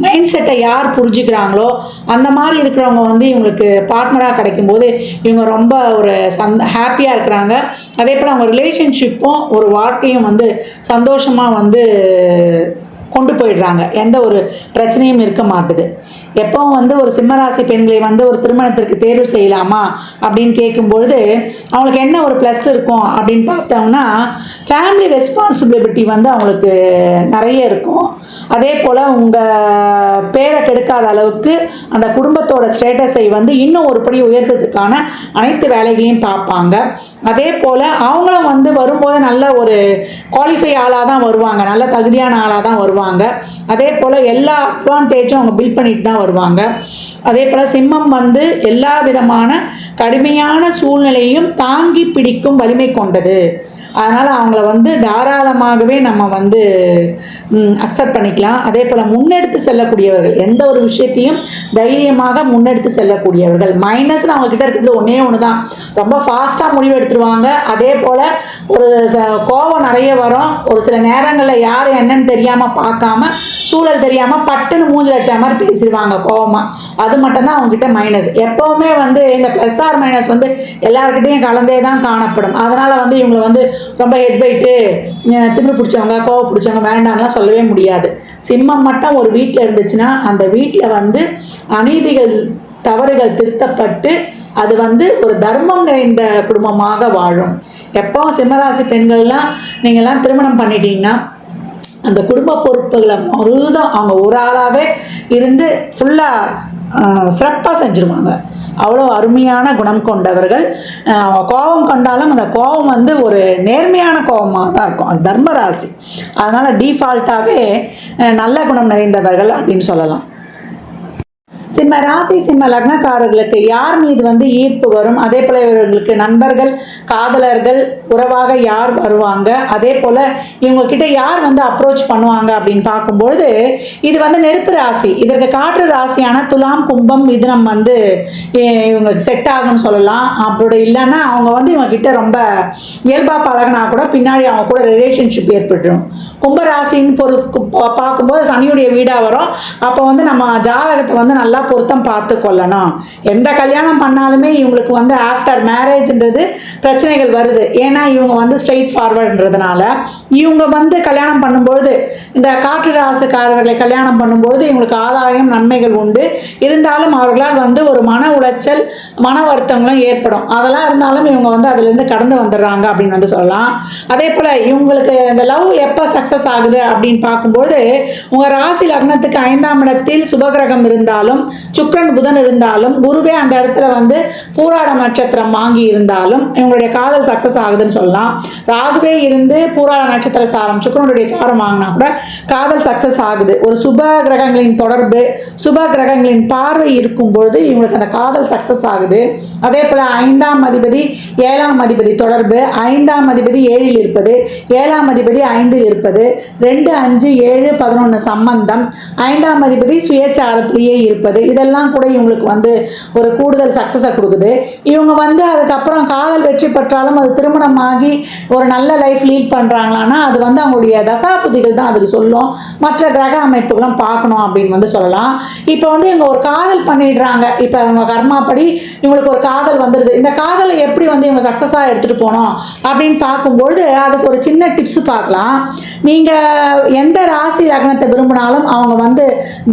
மைண்ட் செட்டை யார் புரிஞ்சுக்கிறாங்களோ அந்த மாதிரி இருக்கிறவங்க வந்து இவங்களுக்கு பார்ட்னராக கிடைக்கும்போது இவங்க ரொம்ப ஒரு ஹாப்பியாக இருக்கிறாங்க. அதே போல் அவங்க ரிலேஷன்ஷிப்பும் ஒரு வாழ்க்கையும் வந்து சந்தோஷமாக வந்து கொண்டு போயிடுறாங்க. எந்த ஒரு பிரச்சனையும் இருக்க மாட்டுது. எப்பவும் வந்து ஒரு சிம்மராசி பெண்களை வந்து ஒரு திருமணத்திற்கு தேர்வு செய்யலாமா அப்படின்னு கேட்கும்பொழுது அவங்களுக்கு என்ன ஒரு ப்ளஸ் இருக்கும் அப்படின்னு பார்த்தோம்னா, ஃபேமிலி ரெஸ்பான்சிபிலிட்டி வந்து அவங்களுக்கு நிறைய இருக்கும். அதே போல் உங்கள் பேரை கெடுக்காத அளவுக்கு அந்த குடும்பத்தோட ஸ்டேட்டஸை வந்து இன்னும் ஒரு படி உயர்த்ததுக்கான அனைத்து வேலைகளையும் பார்ப்பாங்க. அதே போல் அவங்களும் வந்து வரும்போது நல்ல ஒரு குவாலிஃபை ஆளாக தான் வருவாங்க, நல்ல தகுதியான ஆளாக தான் வருவாங்க. அதே போல் எல்லா அட்வான்டேஜும் அவங்க பில்ட் பண்ணிட்டு தான் வருவாங்க. அதே போல் சிம்மம் வந்து எல்லா விதமான கடுமையான சூழ்நிலையும் தாங்கி பிடிக்கும் வலிமை கொண்டது. அதனால் அவங்கள வந்து தாராளமாகவே நம்ம வந்து அக்செப்ட் பண்ணிக்கலாம். அதே போல் முன்னெடுத்து செல்லக்கூடியவர்கள், எந்த ஒரு விஷயத்தையும் தைரியமாக முன்னெடுத்து செல்லக்கூடியவர்கள். மைனஸ்னு அவங்கக்கிட்ட இருக்கிறது ஒன்றே ஒன்று தான், ரொம்ப ஃபாஸ்ட்டாக முடிவு எடுத்துருவாங்க. அதே போல் ஒரு கோபம் நிறைய வரும். ஒரு சில நேரங்களில் யார் என்னன்னு தெரியாமல் பார்க்காம சூழல் தெரியாமல் பட்டுன்னு மூஞ்சில் அடித்த மாதிரி பேசிடுவாங்க கோபமாக. அது மட்டும்தான் அவங்ககிட்ட மைனஸ். எப்போவுமே வந்து இந்த ப்ளஸ் ஆர் மைனஸ் வந்து எல்லாருக்கிட்டையும் கலந்தே தான் காணப்படும். அதனால் வந்து இவங்களை வந்து ரொம்ப ஹெட் வெயிட்டு, திமிரு பிடிச்சவங்க, கோவம் பிடிச்சவங்க வேண்டாம்லாம் சொல்லவே முடியாது. சிம்மம் மட்டும் ஒரு வீட்டில் இருந்துச்சுன்னா அந்த வீட்டில் வந்து அநீதிகள் தவறுகள் திருத்தப்பட்டு அது வந்து ஒரு தர்மம் நிறைந்த குடும்பமாக வாழும். எப்போவும் சிம்மராசி பெண்கள்லாம் நீங்கள்லாம் திருமணம் பண்ணிட்டீங்கன்னா அந்த குடும்ப பொறுப்புகளை முழுதும் அவங்க ஒரு ஆளாகவே இருந்து ஃபுல்லாக சிறப்பாக செஞ்சுருவாங்க. அவ்வளோ அருமையான குணம் கொண்டவர்கள். அவங்க கோபம் கொண்டாலும் அந்த கோபம் வந்து ஒரு நேர்மையான கோபமாக தான் இருக்கும். அது தர்மராசி. அதனால் டீஃபால்ட்டாகவே நல்ல குணம் நிறைந்தவர்கள் அப்படின்னு சொல்லலாம். சிம்ம ராசி சிம்ம லக்னக்காரர்களுக்கு யார் மீது வந்து ஈர்ப்பு வரும், அதே போல் இவர்களுக்கு நண்பர்கள், காதலர்கள், உறவாக யார் வருவாங்க, அதே போல் இவங்கக்கிட்ட யார் வந்து அப்ரோச் பண்ணுவாங்க அப்படின்னு பார்க்கும்பொழுது இது வந்து நெருப்பு ராசி. இதற்கு காற்று ராசியான துலாம், கும்பம், மிதுனம் வந்து இவங்களுக்கு செட் ஆகும்னு சொல்லலாம். அப்படி இல்லைன்னா அவங்க வந்து இவங்ககிட்ட ரொம்ப இயல்பாக பழகினா கூட பின்னாடி அவங்க கூட ரிலேஷன்ஷிப் ஏற்பட்டுரும். கும்பராசின்னு பார்க்கும்போது சனியுடைய வீடாக வரும். அப்போ வந்து நம்ம ஜாதகத்தை வந்து நல்லா பொருத்தம் பார்த்து கொள்ளணும். எந்த கல்யாணம் பண்ணாலுமே இவங்களுக்கு வந்து ஆஃப்டர் மேரேஜ்ன்றது பிரச்சனைகள் வருது. ஏன்னா இவங்க வந்து ஸ்ட்ரெயிட் ஃபார்வர்டுன்றதுனால இவங்க வந்து கல்யாணம் பண்ணும்பொழுது இந்த காற்று ராசிக்காரர்களை கல்யாணம் பண்ணும்பொழுது இவங்களுக்கு ஆதாயம் நன்மைகள் உண்டு. இருந்தாலும் அவர்களால் வந்து ஒரு மன உளைச்சல், மன வருத்தங்களும் ஏற்படும். அதெல்லாம் இருந்தாலும் இவங்க வந்து அதுலேருந்து கடந்து வந்துடுறாங்க அப்படின்னு வந்து சொல்லலாம். அதே போல் இவங்களுக்கு இந்த லவ் எப்போ சக்ஸஸ் ஆகுது அப்படின்னு பார்க்கும்போது உங்கள் ராசி லக்னத்துக்கு 5ஆம் இடத்தில் சுபகிரகம் இருந்தாலும் சுக்கிரன் புதன் இருந்தாலும் குருவே அந்த இடத்துல வந்து பூராடம் நட்சத்திரம் வாங்கி இருந்தாலும் இவங்களுடைய காதல் சக்சஸ் ஆகுதுன்னு சொல்லலாம். ராகுவே இருந்து பூராட நட்சத்திர சாரம் சுக்கிரனுடைய சாரம் வாங்கினா கூட காதல் சக்சஸ் ஆகுது. ஒரு சுப கிரகங்களின் தொடர்பு, சுப கிரகங்களின் பார்வை இருக்கும் பொழுது இவங்களுக்கு அந்த காதல் சக்சஸ் ஆகுது. அதே போல 5ஆம் அதிபதி 7ஆம் அதிபதி தொடர்பு, 5ஆம் அதிபதி 7இல் இருப்பது, 7ஆம் அதிபதி 5இல் இருப்பது, 2 5 7 11 சம்பந்தம், 5ஆம் அதிபதி சுயச்சாரத்திலேயே இருப்பது, இதெல்லாம் கூட இவங்களுக்கு வந்து ஒரு கூடுதல் சக்சஸை கொடுக்குது. இவங்க வந்து அதுக்கப்புறம் காதல் வெற்றி பெற்றாலும் அது திருமணமாகி ஒரு நல்ல லைஃப் லீட் பண்ணுறாங்களான்னா அது வந்து அவங்களுடைய தசாபுதிகள் தான் அதுக்கு சொல்லும். மற்ற கிரக அமைப்புகளும் பார்க்கணும் அப்படின்னு வந்து சொல்லலாம். இப்போ வந்து இவங்க ஒரு காதல் பண்ணிடுறாங்க. இப்போ இவங்க கர்மாப்படி இவங்களுக்கு ஒரு காதல் வந்துடுது. இந்த காதலை எப்படி வந்து இவங்க சக்ஸஸாக எடுத்துகிட்டு போனோம் அப்படின்னு பார்க்கும்பொழுது அதுக்கு ஒரு சின்ன டிப்ஸ் பார்க்கலாம். நீங்கள் எந்த ராசி லக்னத்தை விரும்பினாலும் அவங்க வந்து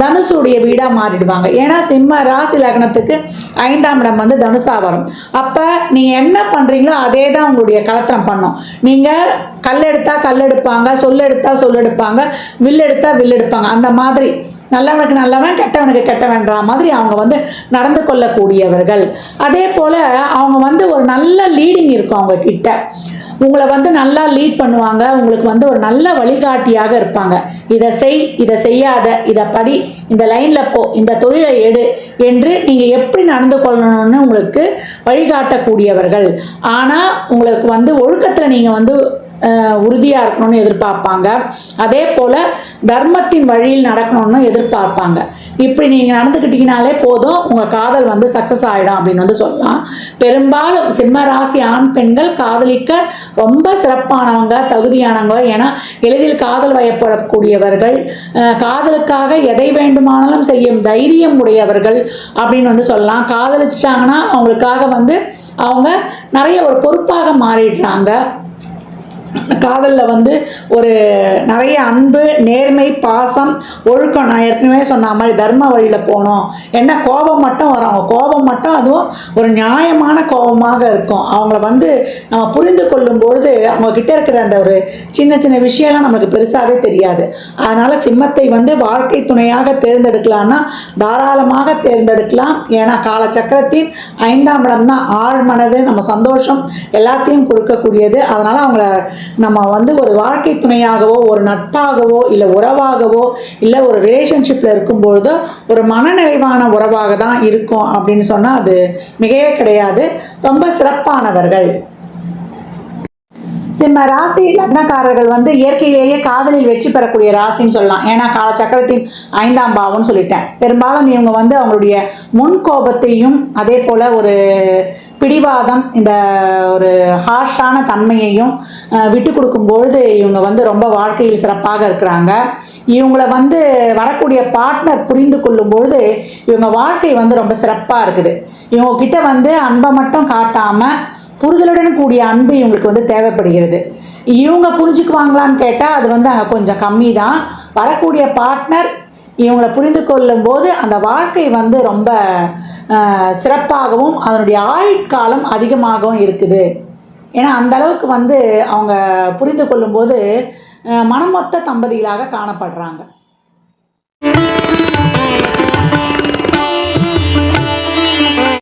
தனுசுடைய வீடாக மாறிடுவாங்க. ஏன்னா சிம்ம ராசி லக்னத்துக்கு 5ஆம் இடம் வந்து தனுசா வரும். அப்போ நீங்கள் என்ன பண்ணுறீங்களோ அதே தான் உங்களுடைய கலத்திரம் பண்ணும். நீங்கள் கல் எடுத்தா கல் எடுப்பாங்க, சொல் எடுத்தா சொல் எடுப்பாங்க, வில் எடுத்தா வில் எடுப்பாங்க. அந்த மாதிரி நல்லவனுக்கு நல்லவன் கெட்டவனுக்கு கெட்டவன்ற மாதிரி அவங்க வந்து நடந்து கொள்ளக்கூடியவர்கள். அதே போல் அவங்க வந்து ஒரு நல்ல லீடிங் இருக்கும் அவங்க கிட்ட. உங்களை வந்து நல்லா லீட் பண்ணுவாங்க. உங்களுக்கு வந்து ஒரு நல்ல வழிகாட்டியாக இருப்பாங்க. இதை செய், இதை செய்யாத, இதை படி, இந்த லைனில் போ, இந்த தொழிலை எடு என்று நீங்கள் எப்படி நடந்து கொள்ளணும்னு உங்களுக்கு வழிகாட்டக்கூடியவர்கள். ஆனால் உங்களுக்கு வந்து ஒழுக்கத்தில் நீங்கள் வந்து உறுதியாக இருக்கணும்னு எதிர்பார்ப்பாங்க. அதே போல் தர்மத்தின் வழியில் நடக்கணும்னு எதிர்பார்ப்பாங்க. இப்படி நீங்கள் நடந்துக்கிட்டீங்கனாலே போதும், உங்கள் காதல் வந்து சக்ஸஸ் ஆகிடும் அப்படின்னு வந்து சொல்லலாம். பெரும்பாலும் சிம்ம ராசி ஆண் பெண்கள் காதலிக்க ரொம்ப சிறப்பானவங்க, தகுதியானவங்க. ஏன்னா எளிதில் காதல் வயப்படக்கூடியவர்கள், காதலுக்காக எதை வேண்டுமானாலும் செய்யும் தைரியம் உடையவர்கள் அப்படின்னு வந்து சொல்லலாம். காதலிச்சிட்டாங்கன்னா அவங்களுக்காக வந்து அவங்க நிறைய ஒரு பொறுப்பாக மாறிடுறாங்க. காதலில் வந்து ஒரு நிறைய அன்பு, நேர்மை, பாசம், ஒழுக்கம், நான் ஏற்கனவே சொன்ன மாதிரி தர்ம வழியில் போகணும். என்ன கோபம் மட்டும் வரும், அவங்க கோபம் மட்டும் அதுவும் ஒரு நியாயமான கோபமாக இருக்கும். அவங்கள வந்து நம்ம புரிந்து கொள்ளும்பொழுது அவங்கக்கிட்ட இருக்கிற அந்த ஒரு சின்ன சின்ன விஷயம்லாம் நமக்கு பெருசாகவே தெரியாது. அதனால் சிம்மத்தை வந்து வாழ்க்கை துணையாக தேர்ந்தெடுக்கலான்னா தாராளமாக தேர்ந்தெடுக்கலாம். ஏன்னா காலச்சக்கரத்தின் 5ஆம் இடம் தான் ஆழ்மனது, நம்ம சந்தோஷம் எல்லாத்தையும் கொடுக்கக்கூடியது. அதனால் அவங்கள நம்ம வந்து ஒரு வாழ்க்கை துணையாகவோ, ஒரு நட்பாகவோ, இல்லை உறவாகவோ, இல்லை ஒரு ரிலேஷன்ஷிப்பில் இருக்கும்பொழுதோ ஒரு மனநிறைவான உறவாக தான் இருக்கும் அப்படின்னு சொன்னால் அது மிகையே கிடையாது. ரொம்ப சிறப்பானவர்கள். சிம்ம ராசி லக்னக்காரர்கள் வந்து இயற்கையிலேயே காதலில் வெற்றி பெறக்கூடிய ராசின்னு சொல்லலாம். ஏன்னா காலச்சக்கரத்தின் 5ஆம் பாவம்னு சொல்லிட்டேன். பெரும்பாலும் இவங்க வந்து அவங்களுடைய முன் கோபத்தையும் அதே போல் ஒரு பிடிவாதம், இந்த ஒரு ஹார்ஷான தன்மையையும் விட்டு கொடுக்கும்பொழுது இவங்க வந்து ரொம்ப வாழ்க்கையில் சிறப்பாக இருக்கிறாங்க. இவங்களை வந்து வரக்கூடிய பார்ட்னர் புரிந்து கொள்ளும்பொழுது இவங்க வாழ்க்கை வந்து ரொம்ப சிறப்பாக இருக்குது. இவங்க கிட்ட வந்து அன்பை மட்டும் காட்டாமல் புரிதலுடன் கூடிய அன்பு இவங்களுக்கு வந்து தேவைப்படுகிறது. இவங்க புரிஞ்சுக்குவாங்களான்னு கேட்டால் அது வந்து அங்கே கொஞ்சம் கம்மி தான். வரக்கூடிய பார்ட்னர் இவங்களை புரிந்து கொள்ளும் போது அந்த வாழ்க்கை வந்து ரொம்ப சிறப்பாகவும் அதனுடைய ஆயுட்காலம் அதிகமாகவும் இருக்குது. ஏன்னா அந்த அளவுக்கு வந்து அவங்க புரிந்து கொள்ளும்போது மனமொத்த தம்பதிகளாக காணப்படுறாங்க.